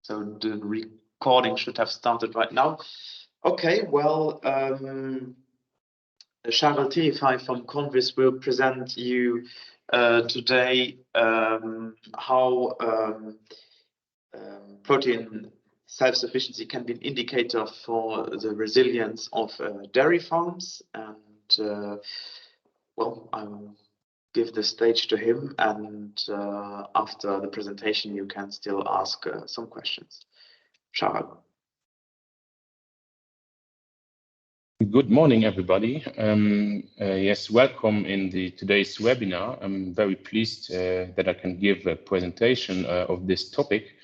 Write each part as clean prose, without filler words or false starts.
So the recording should have started right now. Okay, well, Charles Tinify from Convis will present you today how protein self-sufficiency can be an indicator for the resilience of dairy farms. And well, I will give the stage to him, and after the presentation you can still ask some questions. Charles. Good morning, everybody. Yes, welcome in today's webinar. I'm very pleased that I can give a presentation of this topic.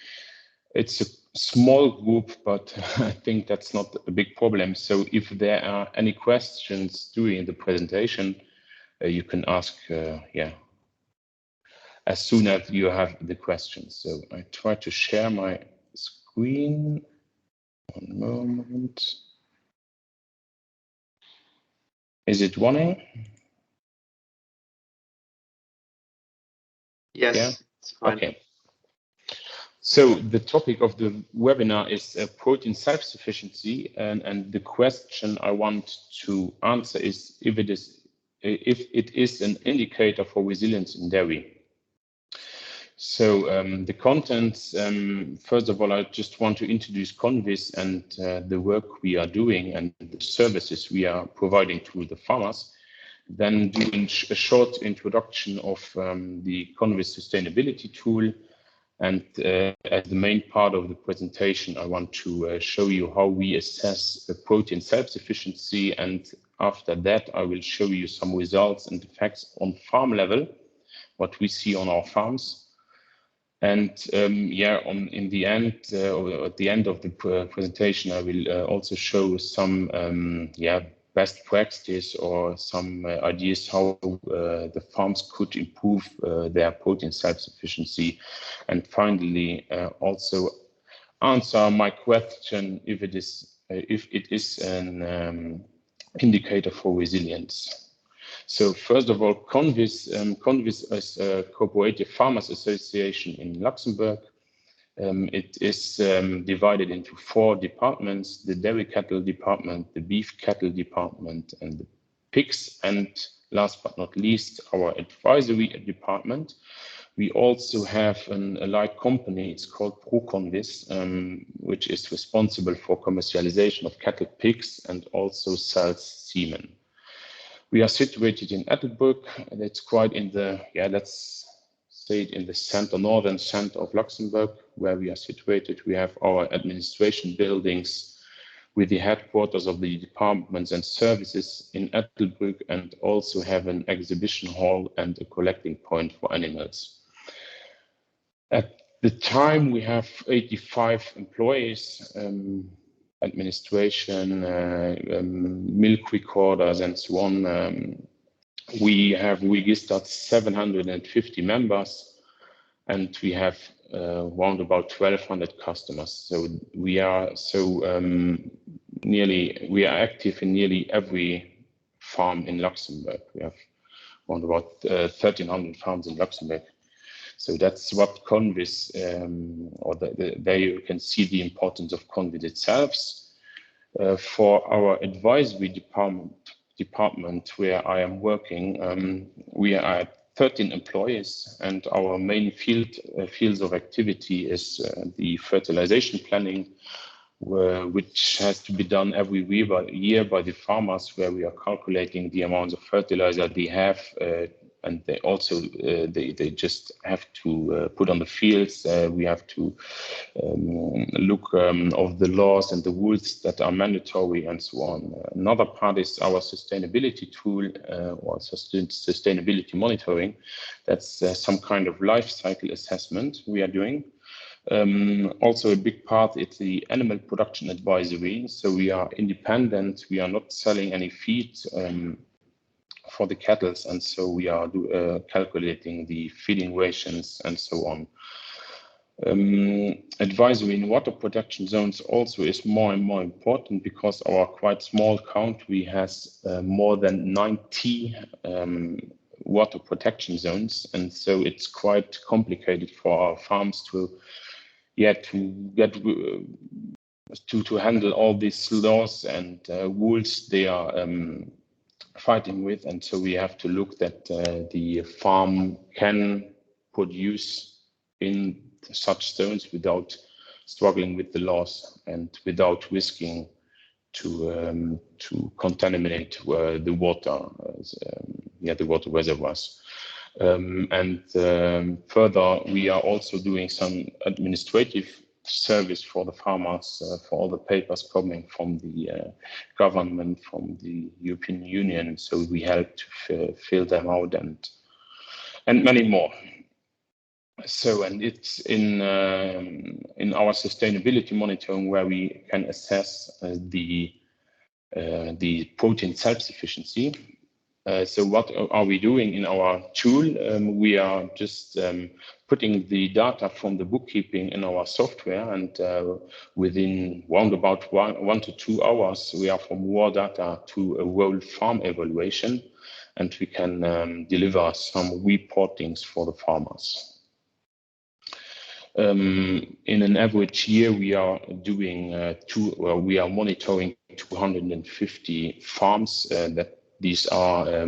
It's a small group, but I think that's not a big problem. So if there are any questions during the presentation, you can ask, as soon as you have the questions. So I try to share my screen. One moment. Is it running? Yes, yeah? It's fine. Okay. So the topic of the webinar is protein self-sufficiency, and the question I want to answer is if it is an indicator for resilience in dairy. So the contents, first of all, I just want to introduce Convis and the work we are doing and the services we are providing to the farmers. Then do a short introduction of the Convis sustainability tool. And as the main part of the presentation, I want to show you how we assess the protein self-sufficiency. And after that, I will show you some results and effects on farm level, what we see on our farms. And in the end, or at the end of the presentation, I will also show some best practice or some ideas how the farms could improve their protein self-sufficiency, and finally also answer my question if it is an indicator for resilience. So first of all, Convis is a cooperative farmers association in Luxembourg. It is divided into 4 departments: the dairy cattle department, the beef cattle department, and the pigs. And last but not least, our advisory department. We also have an allied company, it's called ProConvis, which is responsible for commercialization of cattle, pigs, and also sells semen. We are situated in Ettelbruck, and it's quite in the, let's say it, in the center, northern center of Luxembourg, where we are situated. We have our administration buildings with the headquarters of the departments and services in Ettelbruck, and also have an exhibition hall and a collecting point for animals. At the time, we have 85 employees, administration, milk recorders, and so on. We have registered 750 members, and we have around about 1,200 customers. So we are we are active in nearly every farm in Luxembourg. We have around about 1,300 farms in Luxembourg. So that's what Convis, there you can see the importance of Convis itself. For our advisory department where I am working, we are at 13 employees, and our main fields of activity is the fertilization planning, which has to be done every year by the farmers, where we are calculating the amounts of fertilizer they have, and they also they just have to put on the fields. We have to look of the laws and the rules that are mandatory, and so on. Another part is our sustainability tool, or sustainability monitoring. That's some kind of life cycle assessment we are doing. Also a big part is the animal production advisory. So we are independent. We are not selling any feed for the cattle, and so we are calculating the feeding rations and so on. Advisory in water protection zones also is more and more important, because our quite small country has more than 90 water protection zones, and so it's quite complicated for our farms to to handle all these laws and rules they are fighting with, and so we have to look that the farm can produce in such zones without struggling with the laws and without risking to contaminate the water, the water reservoirs. Further, we are also doing some administrative service for the farmers, for all the papers coming from the government, from the European Union. So we help to fill them out and many more. So, and it's in our sustainability monitoring where we can assess the protein self-sufficiency. So what are we doing in our tool? We are just putting the data from the bookkeeping in our software, and within round about 1 to 2 hours, we are from raw data to a whole farm evaluation, and we can deliver some reportings for the farmers. In an average year, we are doing we are monitoring 250 farms. That these are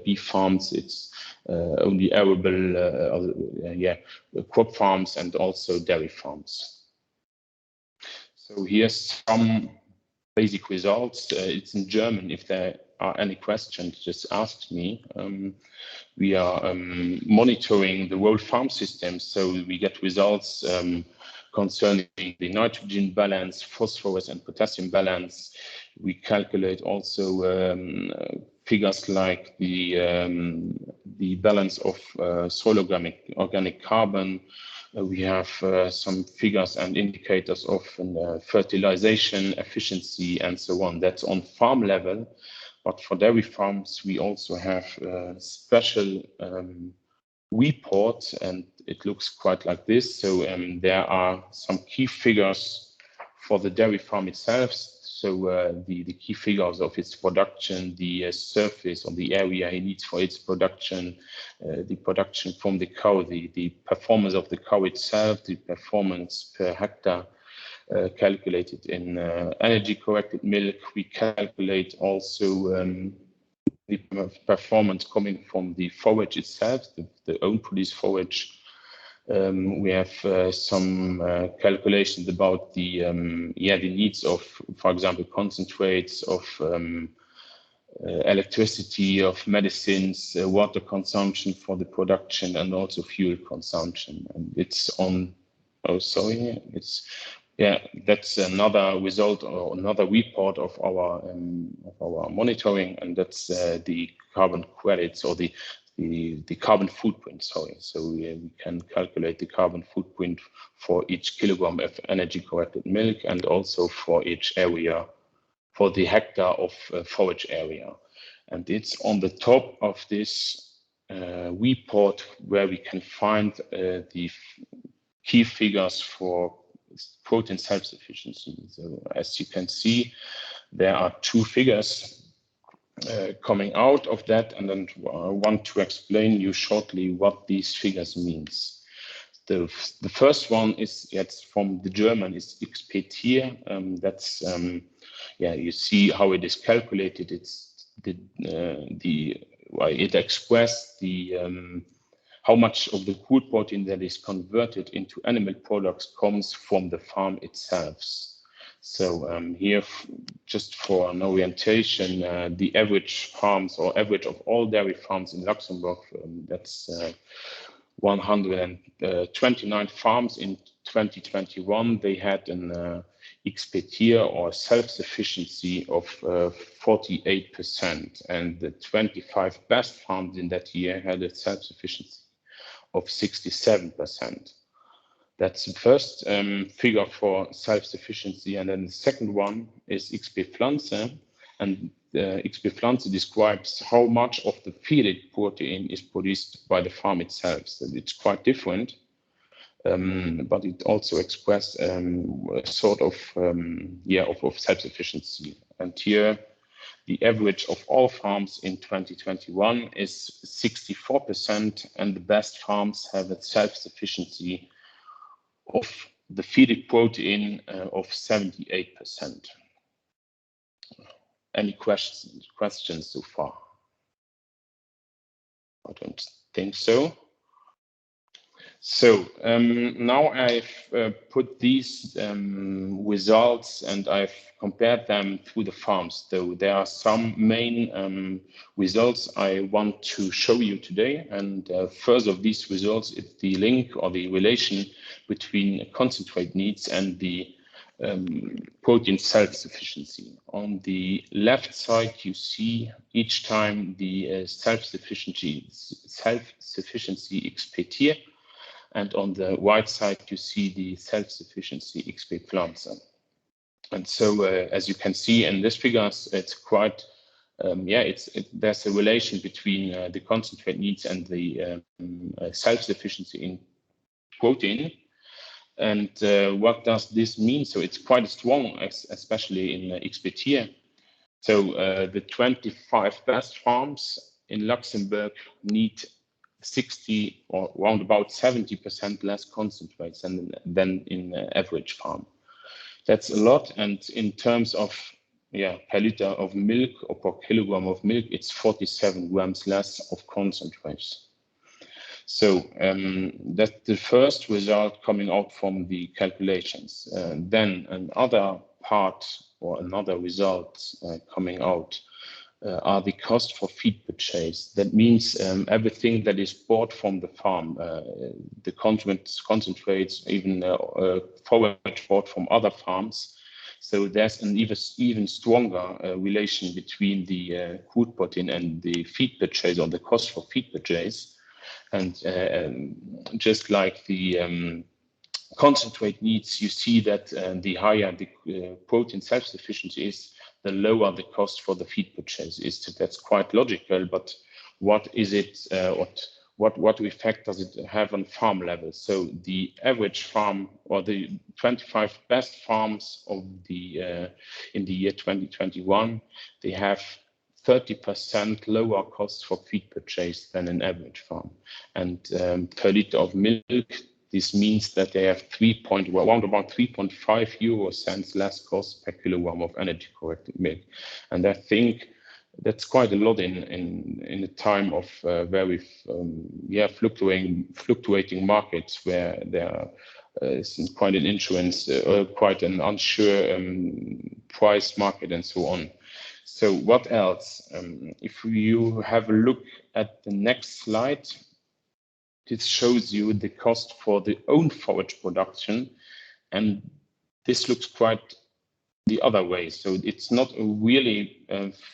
beef farms. It's only arable, crop farms and also dairy farms. So here's some basic results. It's in German. If there are any questions, just ask me. We are monitoring the whole farm system, so we get results concerning the nitrogen balance, phosphorus and potassium balance. We calculate also figures like the balance of soil organic carbon. We have some figures and indicators of fertilization efficiency and so on. That's on farm level. But for dairy farms, we also have special reports, and it looks quite like this. So there are some key figures for the dairy farm itself. So the key figures of its production, the surface or the area it needs for its production, the production from the cow, the performance of the cow itself, the performance per hectare. Calculated in energy corrected milk. We calculate also the performance coming from the forage itself, the own produced forage. We have some calculations about the needs of, for example, concentrates, of electricity, of medicines, water consumption for the production, and also fuel consumption. And it's on. Oh, sorry. That's another result or another report of our monitoring, and that's the carbon credits or the carbon footprint. Sorry, so we can calculate the carbon footprint for each kilogram of energy corrected milk, and also for each area, for the hectare of forage area, and it's on the top of this report where we can find the key figures for protein self-sufficiency. So as you can see, there are 2 figures coming out of that, and then I want to explain you shortly what these figures means. The first one is, it's from the German, is XP-Tier. That's you see how it is calculated. It's it expressed the how much of the crude protein that is converted into animal products comes from the farm itself. So here, just for an orientation, the average farms or average of all dairy farms in Luxembourg, that's 129 farms in 2021. They had an XP-Tier or self-sufficiency of 48%, and the 25 best farms in that year had a self-sufficiency of 67%. That's the first figure for self-sufficiency, and then the second one is XP-Pflanze, and XP-Pflanze describes how much of the feed protein is produced by the farm itself. So it's quite different, but it also expresses a sort of self-sufficiency. And here, the average of all farms in 2021 is 64%, and the best farms have a self-sufficiency of the feed protein of 78%. Any questions so far? I don't think so. So now I've put these results and I've compared them to the farms. So there are some main results I want to show you today. And first of these results is the link or the relation between concentrate needs and the protein self-sufficiency. On the left side, you see each time the self-sufficiency expected. And on the right side, you see the self-sufficiency XP Pflanze. And so, as you can see in this figures, it's quite, there's a relation between the concentrate needs and the self-sufficiency in protein. And what does this mean? So it's quite strong, especially in XP. So the 25 best farms in Luxembourg need 60 or around about 70% less concentrates than in average farm. That's a lot. And in terms of per liter of milk or per kilogram of milk, it's 47 grams less of concentrates. So that's the first result coming out from the calculations. Then another part or another result coming out are the cost for feed purchase. That means everything that is bought from the farm, the concentrates, even forage bought from other farms. So there's an even stronger relation between the crude protein and the feed purchase, or the cost for feed purchase. And just like the concentrate needs, you see that the higher the protein self-sufficiency is, the lower the cost for the feed purchase is. That's quite logical, but what is it? What effect does it have on farm level? So the average farm, or the 25 best farms of the in the year 2021, they have 30% lower costs for feed purchase than an average farm. And per liter of milk, this means that they have around about 3.5 euro cents less cost per kilogram of energy corrected milk. And I think that's quite a lot in a time of very fluctuating markets, where there is quite an influence, quite an unsure price market and so on. So what else? If you have a look at the next slide, this shows you the cost for the own forage production, and this looks quite the other way. So it's not a really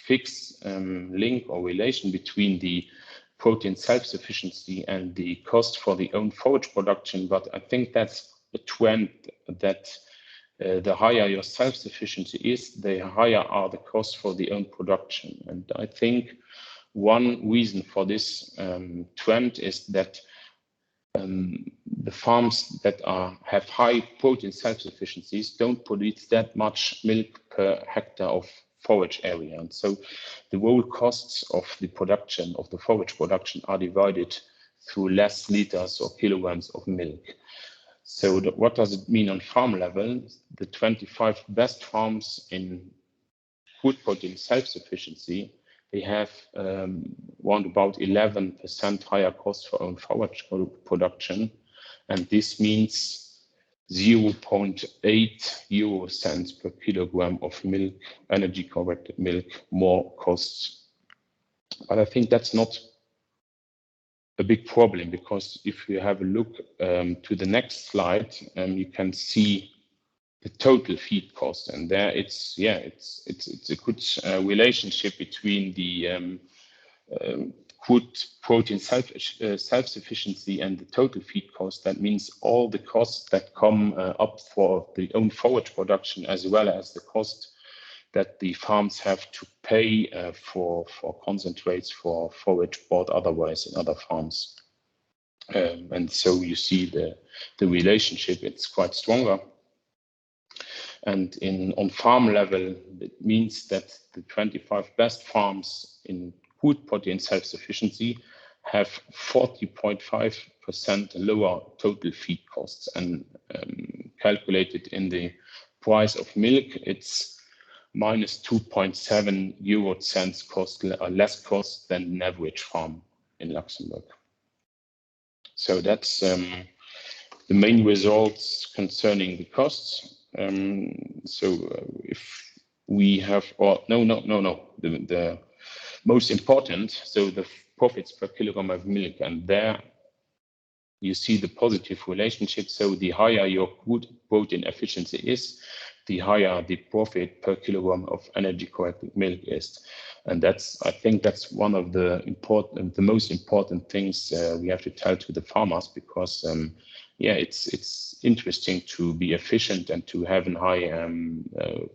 fixed link or relation between the protein self-sufficiency and the cost for the own forage production, but I think that's a trend that the higher your self-sufficiency is, the higher are the costs for the own production. And I think one reason for this trend is that the farms that have high protein self-sufficiencies don't produce that much milk per hectare of forage area. And so the whole costs of the production, of the forage production, are divided through less liters or kilograms of milk. So what does it mean on farm level? The 25 best farms in food protein self-sufficiency, they have around about 11% higher cost for own forage production. And this means 0.8 euro cents per kilogram of milk, energy corrected milk, more costs. But I think that's not a big problem, because if you have a look to the next slide, you can see the total feed cost, and there it's a good relationship between the food protein self-sufficiency and the total feed cost. That means all the costs that come up for the own forage production, as well as the cost that the farms have to pay for concentrates for forage bought otherwise in other farms. And so you see the relationship, it's quite stronger. And on farm level, it means that the 25 best farms in food protein self-sufficiency have 40.5% lower total feed costs. And calculated in the price of milk, it's minus 2.7 euro cents cost, less cost than an average farm in Luxembourg. So that's the main results concerning the costs. If we have, or the most important, so the profits per kilogram of milk, and there you see the positive relationship. So the higher your crude protein efficiency is, the higher the profit per kilogram of energy corrected milk is. And that's, I think that's one of the most important things we have to tell to the farmers, because yeah, it's interesting to be efficient and to have a high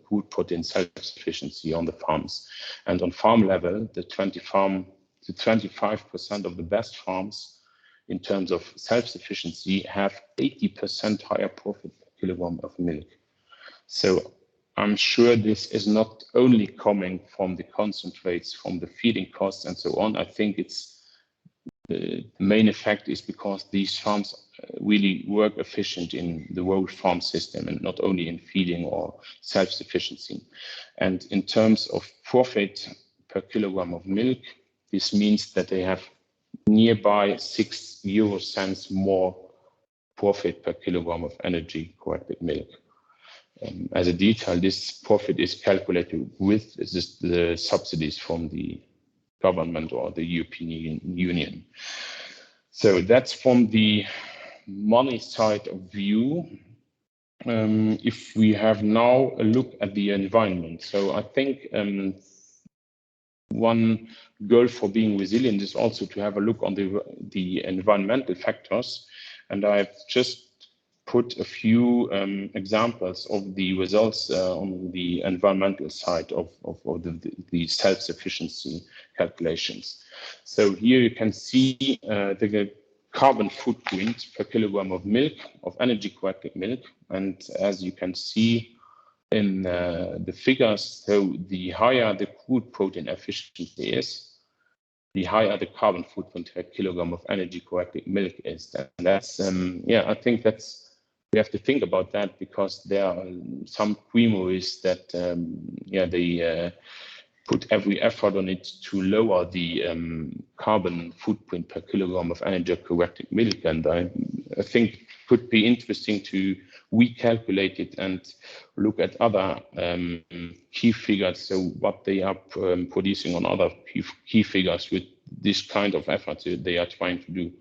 crude protein self-sufficiency on the farms. And on farm level, the 25% of the best farms in terms of self-sufficiency have 80% higher profit per kilogram of milk. So I'm sure this is not only coming from the concentrates, from the feeding costs and so on. I think it's the main effect is because these farms really work efficient in the whole farm system and not only in feeding or self-sufficiency. And in terms of profit per kilogram of milk, this means that they have nearby 6 euro cents more profit per kilogram of energy corrected milk. As a detail, this profit is calculated with the subsidies from the government or the European Union. So that's from the money side of view. If we have now a look at the environment, so I think one goal for being resilient is also to have a look on the environmental factors, and I've just put a few examples of the results on the environmental side of the self-sufficiency calculations. So here you can see the carbon footprint per kilogram of milk, of energy corrected milk, and as you can see in the figures, so the higher the crude protein efficiency is, the higher the carbon footprint per kilogram of energy corrected milk is. And that's, yeah, I think that's, we have to think about that, because there are some creameries that, yeah, they put every effort on it to lower the carbon footprint per kilogram of energy corrected milk. And I think it could be interesting to recalculate it and look at other key figures, so what they are producing on other key figures with this kind of effort they are trying to do.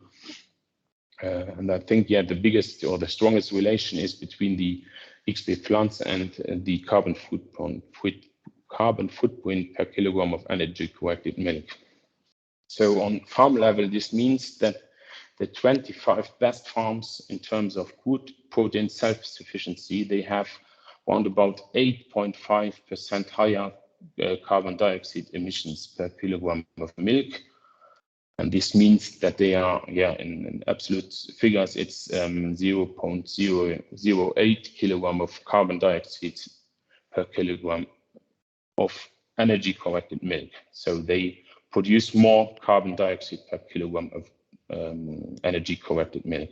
And I think, yeah, the biggest or the strongest relation is between the XP plants and the carbon footprint per kilogram of energy corrected milk. So on farm level, this means that the 25 best farms in terms of crude protein self-sufficiency, they have around about 8.5% higher carbon dioxide emissions per kilogram of milk. And this means that they are, yeah, in absolute figures, it's 0.008 kilogram of carbon dioxide per kilogram of energy corrected milk. So they produce more carbon dioxide per kilogram of energy corrected milk.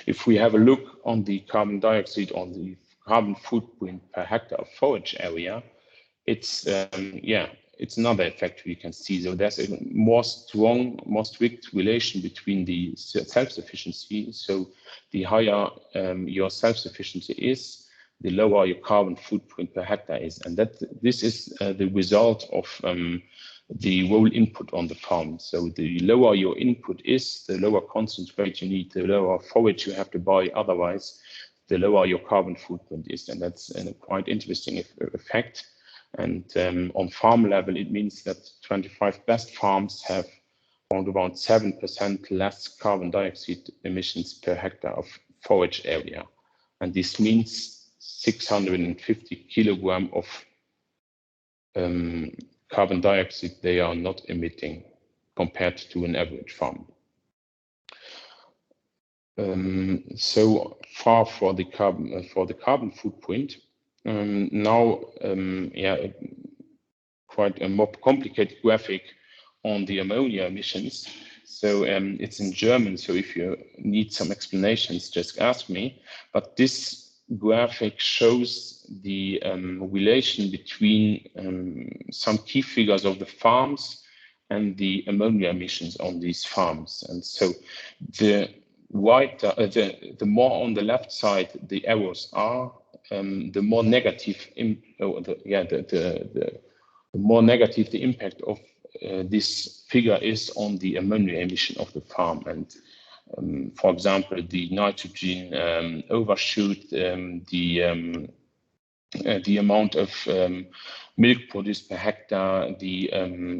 If we have a look on the carbon dioxide, on the carbon footprint per hectare of forage area, it's yeah, it's another effect we can see. So there's a more strict relation between the self-sufficiency. So the higher your self-sufficiency is, the lower your carbon footprint per hectare is. And this is the result of the whole input on the farm. So the lower your input is, the lower concentrate you need, the lower forage you have to buy, otherwise the lower your carbon footprint is. And that's a quite interesting effect. And on farm level, it means that 25 best farms have around about 7% less carbon dioxide emissions per hectare of forage area. And this means 650 kilogram of carbon dioxide they are not emitting compared to an average farm. So far for the carbon footprint. Now, yeah, quite a more complicated graphic on the ammonia emissions. so it's in German. So if you need some explanations, just ask me. But this graphic shows the relation between some key figures of the farms and the ammonia emissions on these farms. And so the the more on the left side the arrows are, the more negative the more negative the impact of this figure is on the ammonia emission of the farm. And for example, the nitrogen overshoot, the amount of milk produced per hectare, the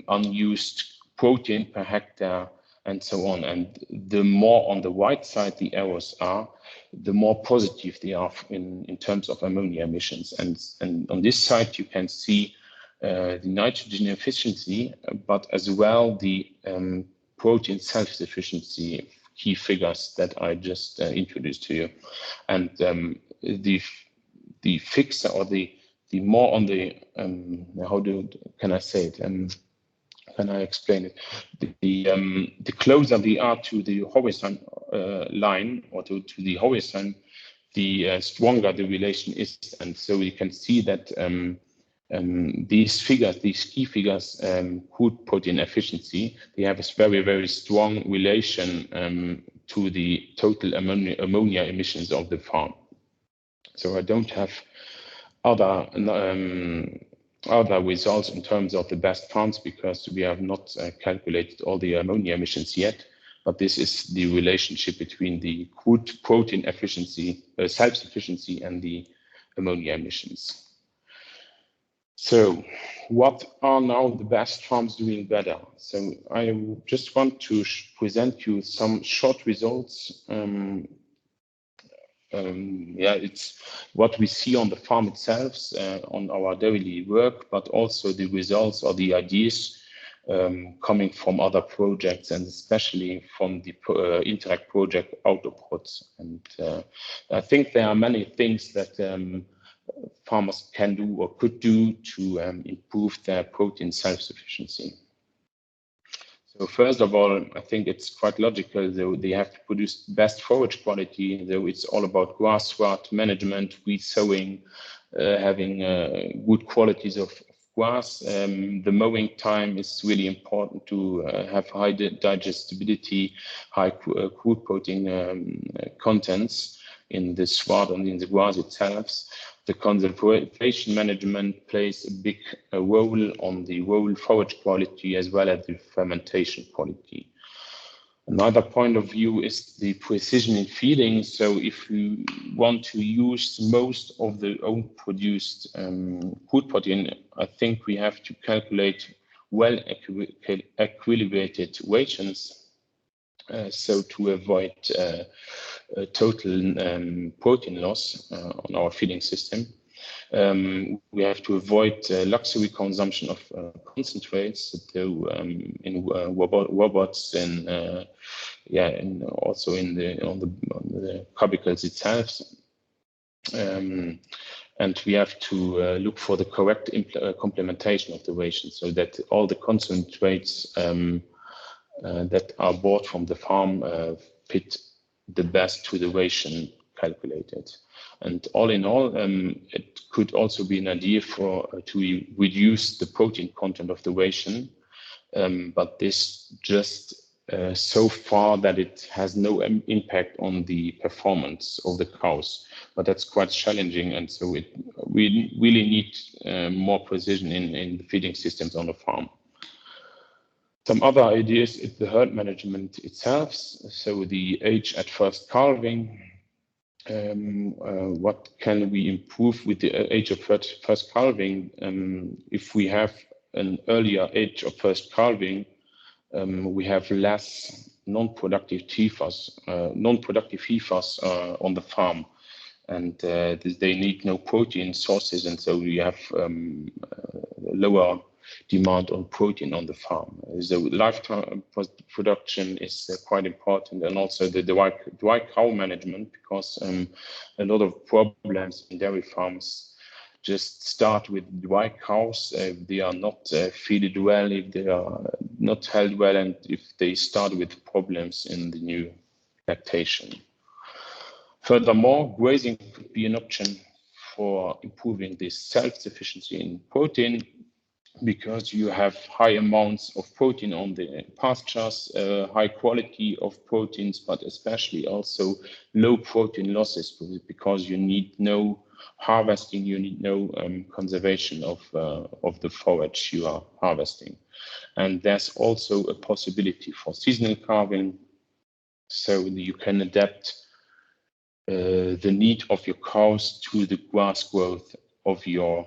unused protein per hectare, and so on. And the more on the right side the arrows are, the more positive they are in terms of ammonia emissions. And on this side, you can see the nitrogen efficiency, but as well the protein self-sufficiency key figures that I just introduced to you. And the fixer, or the more on the can I say it? Can I explain it? The closer we are to the horizon line, or to the horizon, the stronger the relation is. And so we can see that these figures, these key figures, crude protein efficiency, they have a very, very strong relation to the total ammonia emissions of the farm. So I don't have other results in terms of the best farms, because we have not calculated all the ammonia emissions yet. But this is the relationship between the crude protein efficiency, self-sufficiency, and the ammonia emissions. So what are now the best farms doing better? So I just want to present you some short results. It's what we see on the farm itself, on our daily work, but also the results or the ideas coming from other projects, and especially from the Interact project Autopods. And I think there are many things that farmers can do or could do to improve their protein self-sufficiency. So first of all, I think it's quite logical. They have to produce best forage quality. So it's all about grass rot management, weed sowing, having good qualities of grass. The mowing time is really important to have high digestibility, high crude protein contents in the sward and in the grass itself. The conservation management plays a big role on the roll forage quality, as well as the fermentation quality. Another point of view is the precision in feeding. So if you want to use most of the own produced food protein, I think we have to calculate well equilibrated rations. So to avoid total protein loss on our feeding system, we have to avoid luxury consumption of concentrates. So in robots, and and also on the cubicles itself. And we have to look for the correct complementation of the ration, so that all the concentrates that are bought from the farm fit the best to the ration calculated. And all in all, it could also be an idea to reduce the protein content of the ration, but this just so far that it has no impact on the performance of the cows. But that's quite challenging, and so we really need more precision in the feeding systems on the farm. Some other ideas is the herd management itself. So the age at first calving. What can we improve with the age of first calving? If we have an earlier age of first calving, we have less non-productive heifers on the farm, and they need no protein sources, and so we have lower demand on protein on the farm. The lifetime production is quite important, and also the dry cow management, because a lot of problems in dairy farms just start with dry cows if they are not feeded well, if they are not held well, and if they start with problems in the new lactation. Furthermore, grazing could be an option for improving this self-sufficiency in protein, because you have high amounts of protein on the pastures, high quality of proteins, but especially also low protein losses, because you need no harvesting, you need no conservation of the forage you are harvesting. And there's also a possibility for seasonal calving, so you can adapt the need of your cows to the grass growth of your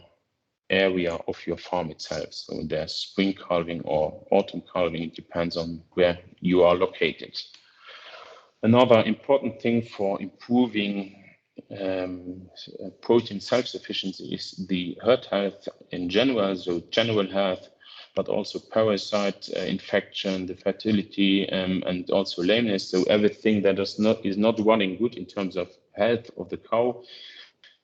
area of your farm itself. So there's spring calving or autumn calving, it depends on where you are located. Another important thing for improving protein self-sufficiency is the herd health in general, so general health, but also parasite infection, the fertility, and also lameness. So everything that is not running good in terms of health of the cow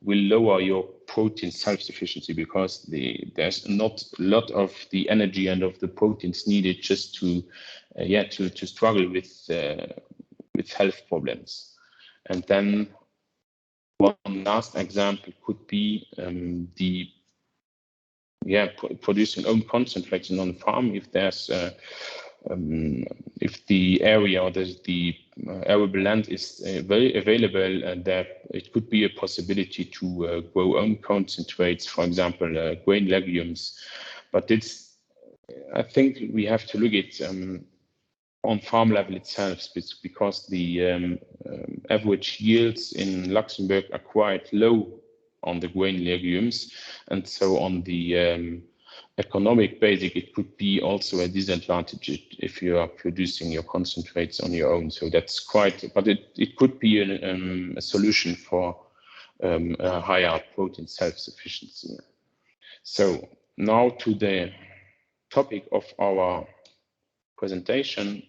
will lower your protein self-sufficiency, because there's not a lot of the energy and of the proteins needed just to struggle with health problems. And then one last example could be producing own concentrates on the farm. If there's if the area or the arable land is very available, there it could be a possibility to grow own concentrates, for example, grain legumes. But I think we have to look at on farm level itself, because the average yields in Luxembourg are quite low on the grain legumes, and so on the economic basic, it could be also a disadvantage if you are producing your concentrates on your own. So that's quite, but it could be a solution for a higher protein self-sufficiency. So now to the topic of our presentation.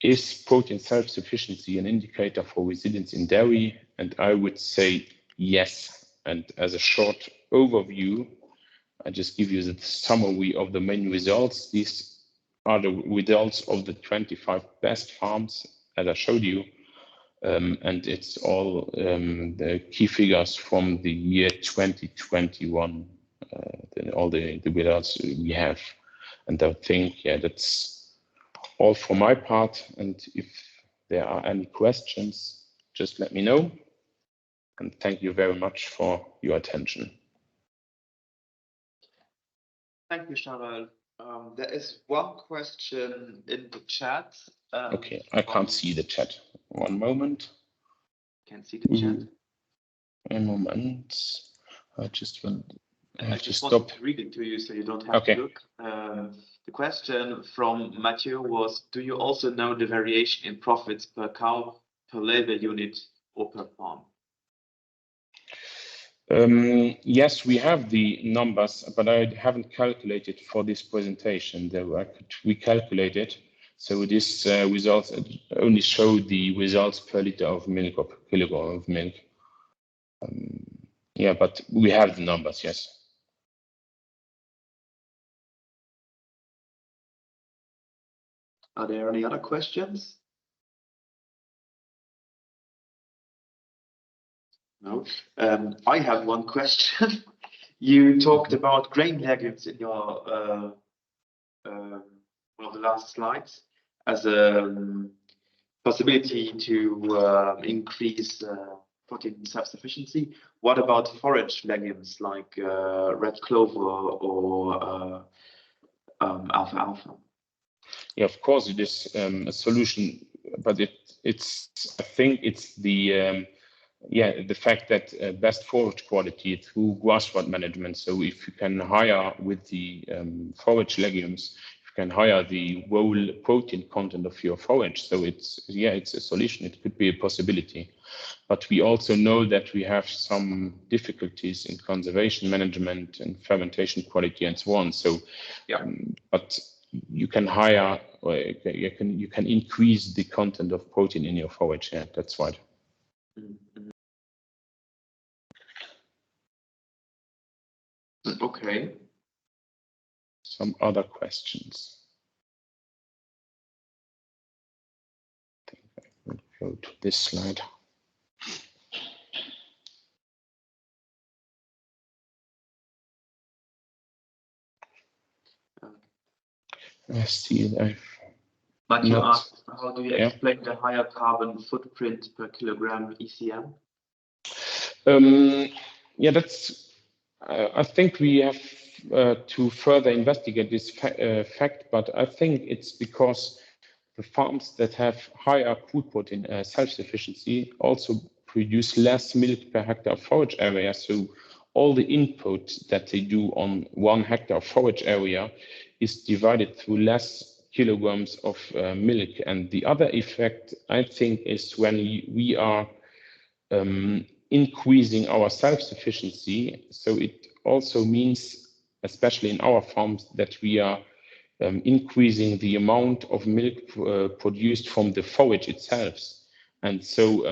Is protein self-sufficiency an indicator for resilience in dairy? And I would say yes. And as a short overview, I just give you the summary of the main results. These are the results of the 25 best farms, as I showed you. And it's all the key figures from the year 2021, all the results we have. And I think, that's all for my part. And if there are any questions, just let me know. And thank you very much for your attention. Thank you, Charles. There is one question in the chat. Okay, I can't see the chat. One moment. Can't see the chat. A moment. I just stop. Want to read it to you, so you don't have to look. The question from Mathieu was: do you also know the variation in profits per cow, per labor unit, or per farm? Yes, we have the numbers, but I haven't calculated for this presentation. I could recalculate it. So this results only show the results per liter of milk or per kilogram of milk. But we have the numbers, yes. Are there any other questions? No. I have one question. You talked about grain legumes in your one of the last slides as a possibility to increase protein self-sufficiency. What about forage legumes like red clover or alfalfa? Yeah, of course it is a solution, but it's I think it's the fact that best forage quality through grassrot management. So if you can hire with the forage legumes, you can hire the whole protein content of your forage. So it's a solution. It could be a possibility. But we also know that we have some difficulties in conservation management and fermentation quality and so on. So but you can hire, or you can increase the content of protein in your forage. Yeah, that's right. Okay. Some other questions. I think I will go to this slide. I see. Matthew asked, how do you explain the higher carbon footprint per kilogram ECM? Yeah, that's. I think we have to further investigate this fact, but I think it's because the farms that have higher food protein self-sufficiency also produce less milk per hectare forage area. So all the input that they do on 1 hectare forage area is divided through less kilograms of milk. And the other effect, I think, is when we are increasing our self-sufficiency. So it also means, especially in our farms, that we are increasing the amount of milk produced from the forage itself. And so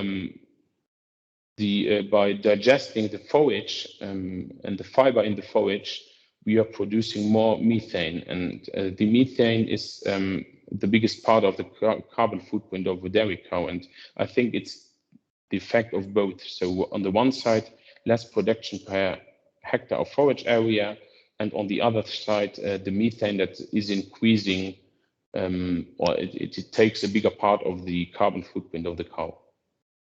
by digesting the forage and the fiber in the forage, we are producing more methane. And the methane is the biggest part of the carbon footprint of a dairy cow. And I think it's the effect of both. So on the one side, less production per hectare of forage area, and on the other side, the methane that is increasing, or it takes a bigger part of the carbon footprint of the cow.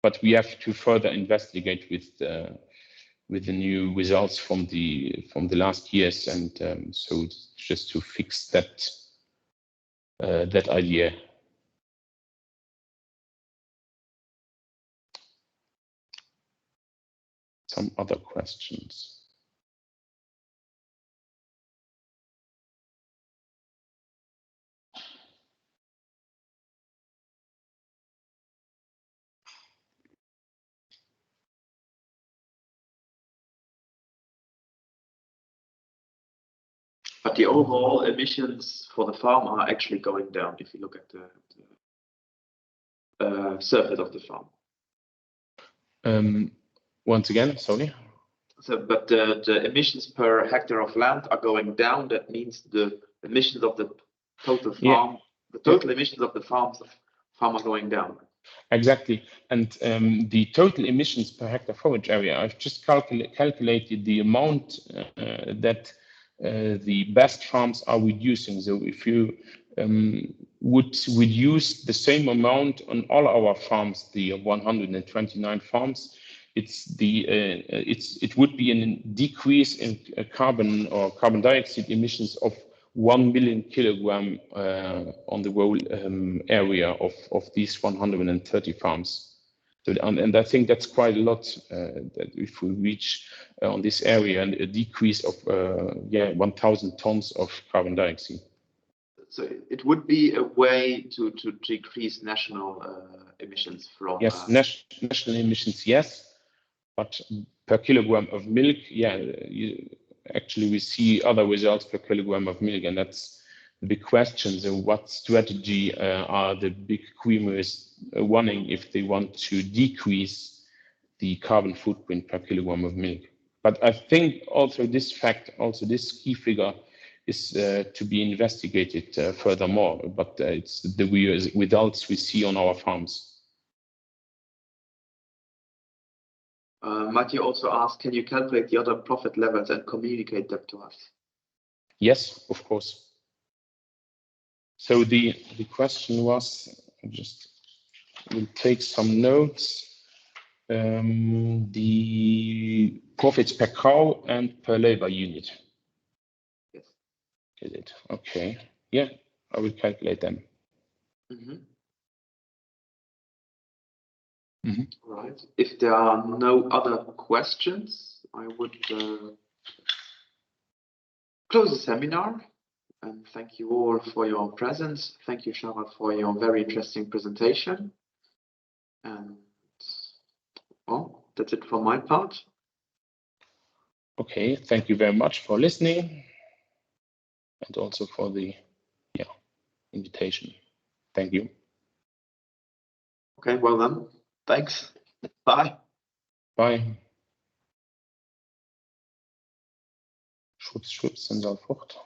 But we have to further investigate with the new results from the last years, and so just to fix that that idea. Some other questions. But the overall emissions for the farm are actually going down if you look at the surface of the farm. Once again, sorry. So, but the emissions per hectare of land are going down. That means the emissions of the total farm, the total emissions of the farm are going down. Exactly, and the total emissions per hectare forage area, I've just calculated the amount that the best farms are reducing. So if you would reduce the same amount on all our farms, the 129 farms, it would be a decrease in carbon or carbon dioxide emissions of 1 million kilogram on the whole area of these 130 farms. So, and I think that's quite a lot that if we reach on this area and a decrease of 1,000 tons of carbon dioxide. So it would be a way to decrease national emissions from. Yes, national emissions, yes, but per kilogram of milk, actually we see other results per kilogram of milk, and that's the big question. So what strategy are the big creamers running if they want to decrease the carbon footprint per kilogram of milk? But I think also this fact, also this key figure is to be investigated furthermore, but it's the results we see on our farms. Matthew also asked, can you calculate the other profit levels and communicate them to us? Yes, of course. So the question was, I just will take some notes. The profits per cow and per labor unit. Yes. Is it? Okay. Yeah, I will calculate them. Right. If there are no other questions, I would close the seminar. And thank you all for your presence. Thank you, Sharat, for your very interesting presentation. And well, that's it from my part. Okay, thank you very much for listening and also for the invitation. Thank you. Okay, well then. Thanks. Bye. Bye. Schwupps, sind sie fort.